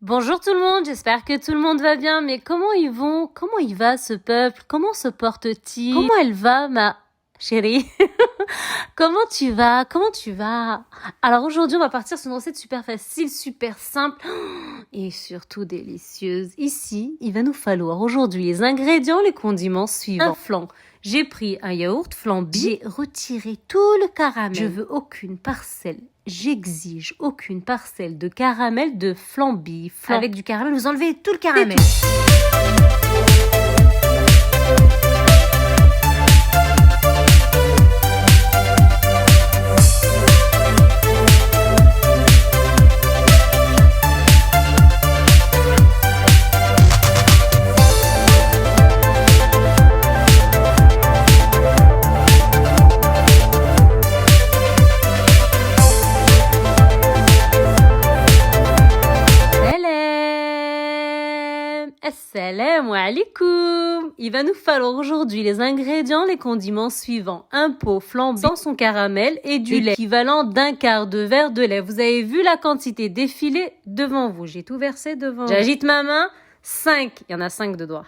Bonjour tout le monde, j'espère que tout le monde va bien, mais comment ils vont? Comment il va ce peuple? Comment se porte-t-il? Comment elle va, ma chérie? Comment tu vas? Comment tu vas? Alors aujourd'hui, on va partir sur une recette super facile, super simple et surtout délicieuse. Ici, il va nous falloir aujourd'hui les ingrédients, les condiments suivants. Un flan. J'ai pris un yaourt flambé. J'ai retiré tout le caramel. Je veux aucune parcelle. J'exige aucune parcelle de caramel de flamby. Avec du caramel, vous enlevez tout le caramel. Assalamu alaikum. Il va nous falloir aujourd'hui les ingrédients, les condiments suivants. Un pot flambé sans son caramel et du lait équivalent d'un quart de verre de lait. Vous avez vu la quantité défiler devant vous. J'ai tout versé devant vous. J'agite ma main. 5, il y en a 5 de doigts.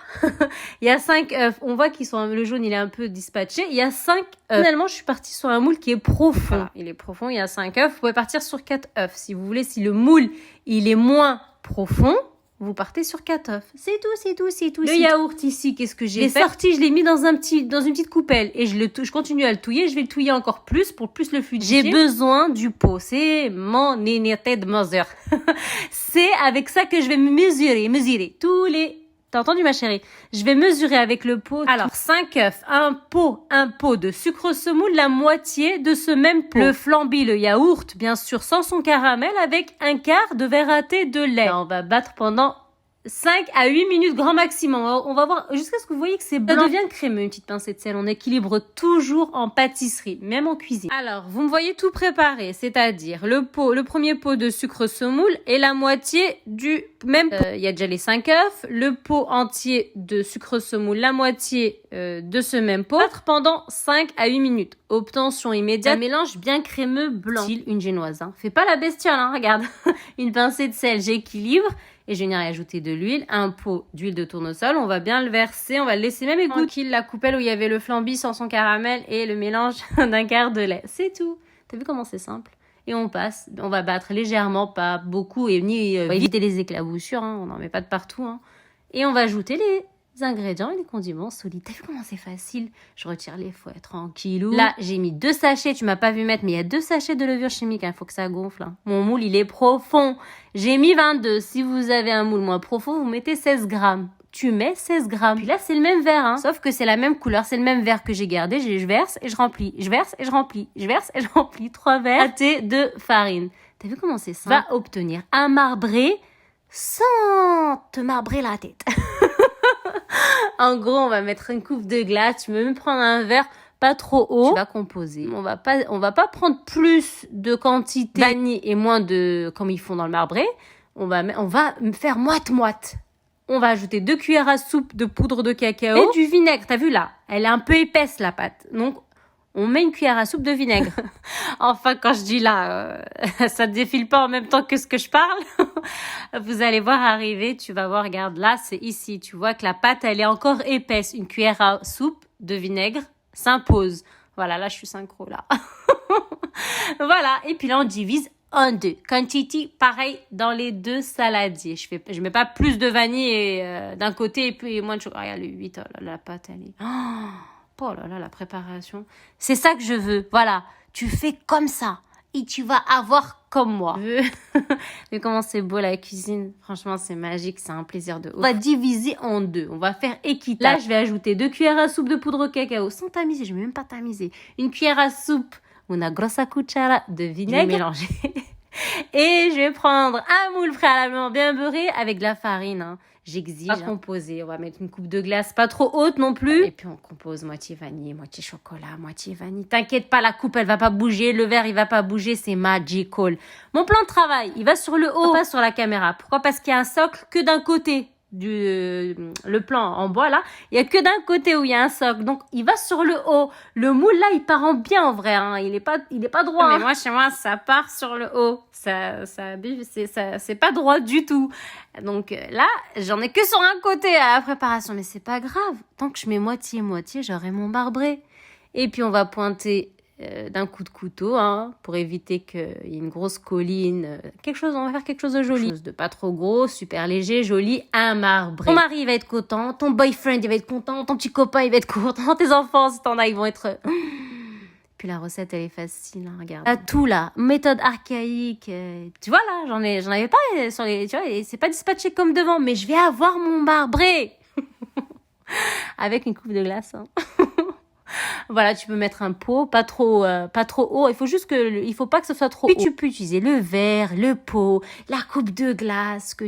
Il y a 5 œufs. On voit qu'ils sont, le jaune il est un peu dispatché. Il y a 5 œufs. Finalement, je suis partie sur un moule qui est profond. Voilà, il est profond, il y a 5 œufs. Vous pouvez partir sur 4 œufs. Si vous voulez, si le moule il est moins profond, vous partez sur 4 œufs. C'est tout. Le yaourt ici, qu'est-ce que j'ai fait? Sorti, je l'ai mis dans une petite coupelle et je continue à le touiller. Je vais le touiller encore plus pour plus le fluidifier. J'ai besoin du pot. C'est mon unité de mesure. C'est avec ça que je vais mesurer tous les... T'as entendu ma chérie? Je vais mesurer avec le pot. Alors, 5 œufs, un pot de sucre semoule, la moitié de ce même pot. Le flamby, le yaourt, bien sûr, sans son caramel, avec un quart de verre à thé de lait. Là, on va battre pendant 5 à 8 minutes grand maximum. On va voir jusqu'à ce que vous voyez que c'est blanc. Ça devient crémeux, une petite pincée de sel. On équilibre toujours en pâtisserie, même en cuisine. Alors, vous me voyez tout préparé, c'est-à-dire le premier pot de sucre semoule et la moitié du même pot. Il y a déjà les 5 œufs, le pot entier de sucre semoule, la moitié de ce même pot. Battre pendant 5 à 8 minutes. Obtention immédiate. Un mélange bien crémeux blanc. Style une génoise. Hein. Fais pas la bestiole, hein, regarde. Une pincée de sel, j'équilibre. Et je vais venir ajouter de l'huile, un pot d'huile de tournesol. On va bien le verser, on va le laisser même égoutter. Tranquille, la coupelle où il y avait le flamby sans son caramel et le mélange d'un quart de lait. C'est tout. T'as vu comment c'est simple? Et on passe, on va battre légèrement, pas beaucoup, et ni on va éviter les éclaboussures, hein, on n'en met pas de partout. Hein. Et on va ajouter les ingrédients et les condiments solides. T'as vu comment c'est facile? Je retire les fouets tranquillou. Là, j'ai mis 2 sachets, tu m'as pas vu mettre, mais il y a 2 sachets de levure chimique, il faut que ça gonfle. Hein. Mon moule, il est profond. J'ai mis 22. Si vous avez un moule moins profond, vous mettez 16 grammes. Tu mets 16 grammes. Puis là, c'est le même verre, hein. Sauf que c'est la même couleur, c'est le même verre que j'ai gardé. Je verse et je remplis. Je verse et je remplis. Je verse et je remplis. 3 verres à thé de farine. T'as vu comment c'est simple? Va obtenir un marbré sans te marbrer la tête. En gros, on va mettre une coupe de glace. Tu peux même prendre un verre pas trop haut. Tu vas composer. On va pas prendre plus de quantité vanille et moins de comme ils font dans le marbré. On va faire moite-moite. On va ajouter 2 cuillères à soupe de poudre de cacao et du vinaigre. T'as vu là? Elle est un peu épaisse la pâte. Donc on met une cuillère à soupe de vinaigre. Enfin, quand je dis là, ça ne défile pas en même temps que ce que je parle. Vous allez voir arriver, tu vas voir, regarde, là, c'est ici. Tu vois que la pâte, elle est encore épaisse. Une cuillère à soupe de vinaigre s'impose. Voilà, là, je suis synchro, là. Voilà, et puis là, on divise en 2. Quantity, pareil, dans les 2 saladiers. Je mets pas plus de vanille d'un côté et puis moins de chocolat. Regarde, le 8, oh là, la pâte, elle est... Oh là là, la préparation. C'est ça que je veux. Voilà. Tu fais comme ça. Et tu vas avoir comme moi. Mais comment c'est beau la cuisine. Franchement, c'est magique. C'est un plaisir de ouf. On va diviser en 2. On va faire équitable. Là, je vais ajouter 2 cuillères à soupe de poudre de cacao. Sans tamiser. Je ne vais même pas tamiser. Une cuillère à soupe. Una grossa cuchara de vinaigre. Je vais mélanger. Et je vais prendre un moule préalablement bien beurré avec de la farine. Hein. J'exige. On va composer. On va mettre une coupe de glace pas trop haute non plus. Et puis on compose moitié vanille, moitié chocolat, moitié vanille. T'inquiète pas, la coupe elle va pas bouger, le verre il va pas bouger, c'est magical. Mon plan de travail, il va sur le haut, pas sur la caméra. Pourquoi? Parce qu'il y a un socle que d'un côté. le plan en bois là, il y a que d'un côté où il y a un socle. Donc il va sur le haut. Le moule là, il part en bien en vrai. Hein. Il est pas droit. Mais moi chez moi, ça part sur le haut. C'est pas droit du tout. Donc là, j'en ai que sur un côté à la préparation. Mais c'est pas grave. Tant que je mets moitié, j'aurai mon marbré. Et puis on va pointer d'un coup de couteau, hein, pour éviter qu'il y ait une grosse colline. On va faire quelque chose de joli. Quelque chose de pas trop gros, super léger, joli, un marbré. Ton mari, il va être content, ton boyfriend, il va être content, ton petit copain, il va être content, tes enfants, si t'en as, ils vont être... Puis la recette, elle est facile, hein, regarde. T'as tout là, méthode archaïque. Tu vois là, j'en avais pas sur les... Tu vois, et c'est pas dispatché comme devant, mais je vais avoir mon marbré. Avec une coupe de glace, hein. Voilà, tu peux mettre un pot, pas trop haut. Il faut pas que ce soit trop haut. Puis tu peux utiliser le verre, le pot, la coupe de glace, ce que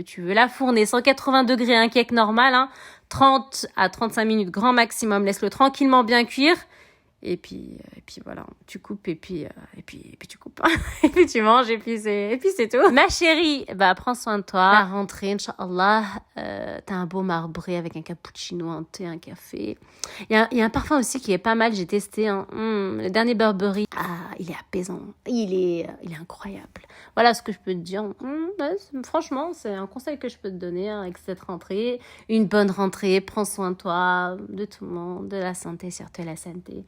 tu veux. La fourner 180 degrés, un cake normal, hein, 30 à 35 minutes grand maximum. Laisse-le tranquillement bien cuire. Et puis voilà, tu coupes et puis tu coupes. Et puis tu manges et puis c'est tout. Ma chérie, prends soin de toi. À la rentrée, Inch'Allah, t'as un beau marbré avec un cappuccino, un thé, un café. Il y a un parfum aussi qui est pas mal, j'ai testé. Hein. Le dernier Burberry. Ah, il est apaisant. Il est incroyable. Voilà ce que je peux te dire. Franchement, c'est un conseil que je peux te donner, hein, avec cette rentrée. Une bonne rentrée, prends soin de toi, de tout le monde, de la santé, surtout la santé.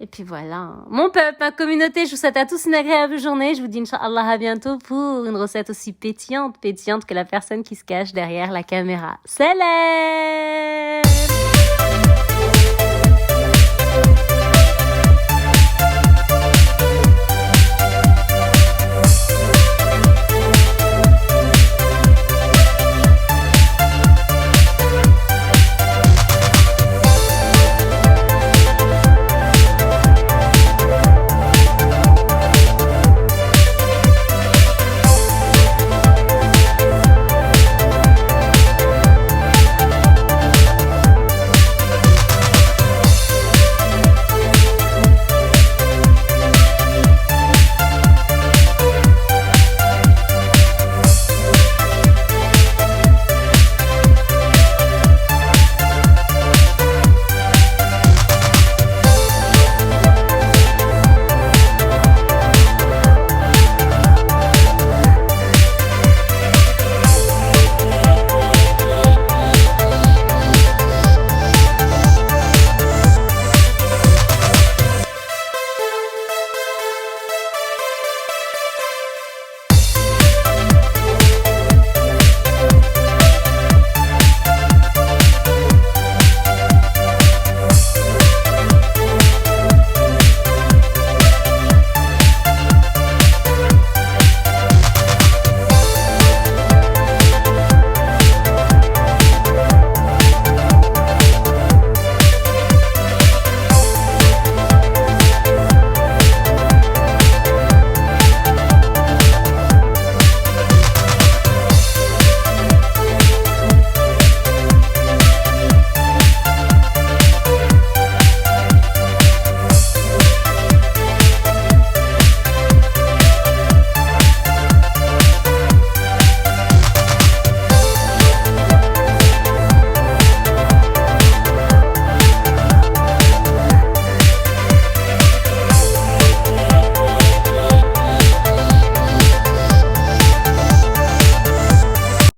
Et puis voilà. Mon peuple, ma communauté, je vous souhaite à tous une agréable journée. Je vous dis Inch'Allah à bientôt pour une recette aussi pétillante que la personne qui se cache derrière la caméra. Salam!